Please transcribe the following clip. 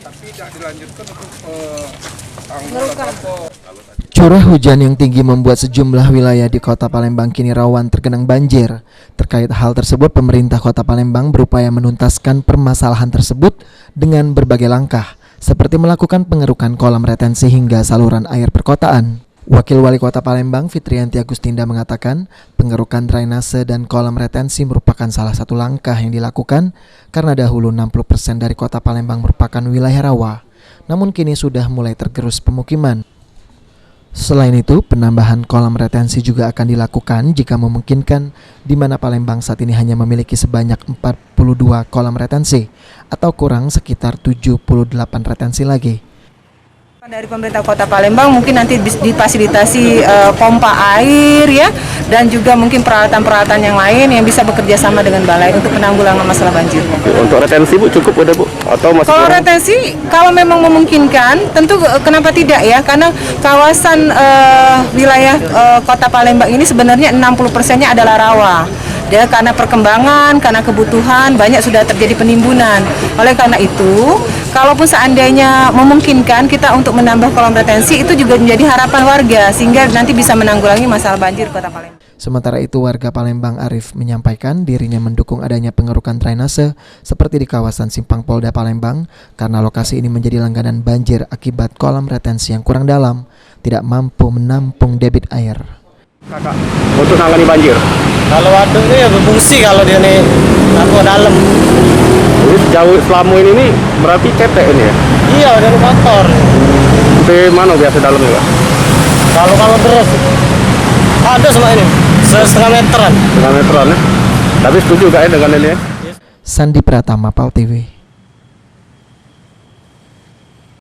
Tapi tidak dilanjutkan untuk tanggul atau apa. Curah hujan yang tinggi membuat sejumlah wilayah di Kota Palembang kini rawan tergenang banjir. Terkait hal tersebut, pemerintah Kota Palembang berupaya menuntaskan permasalahan tersebut dengan berbagai langkah, seperti melakukan pengerukan kolam retensi hingga saluran air perkotaan. Wakil Wali Kota Palembang, Fitriyanti Agustinda, mengatakan pengerukan drainase dan kolam retensi merupakan salah satu langkah yang dilakukan karena dahulu 60% dari Kota Palembang merupakan wilayah rawa, namun kini sudah mulai tergerus pemukiman. Selain itu, penambahan kolam retensi juga akan dilakukan jika memungkinkan, di mana Palembang saat ini hanya memiliki sebanyak 42 kolam retensi atau kurang sekitar 78 retensi lagi. Dari pemerintah Kota Palembang mungkin nanti difasilitasi pompa air ya, dan juga mungkin peralatan-peralatan yang lain yang bisa bekerja sama dengan balai untuk penanggulangan masalah banjir. Untuk retensi Bu cukup udah Bu? Atau masih kalau kurang? retensi kalau memang memungkinkan tentu kenapa tidak ya, karena kawasan wilayah Kota Palembang ini sebenarnya 60%-nya adalah rawa. Ya, karena perkembangan, karena kebutuhan, banyak sudah terjadi penimbunan. Oleh karena itu, kalaupun seandainya memungkinkan kita untuk menambah kolam retensi, itu juga menjadi harapan warga, sehingga nanti bisa menanggulangi masalah banjir Kota Palembang. Sementara itu, warga Palembang Arif menyampaikan dirinya mendukung adanya pengerukan drainase seperti di kawasan Simpang Polda Palembang, karena lokasi ini menjadi langganan banjir akibat kolam retensi yang kurang dalam, tidak mampu menampung debit air. Kakak, untuk nangani banjir? Kalau waduknya ya berfungsi kalau dia nih aku dalam. Jadi sejauh selama ini berarti cetek ini ya? Iya, dari motor. Sampai mana biasa dalamnya Pak? Kalau deras ada sama ini setengah meteran. Setengah meteran ya? Tapi setuju gak ya dengan ini ya? Sandi Pratama, PAL TV.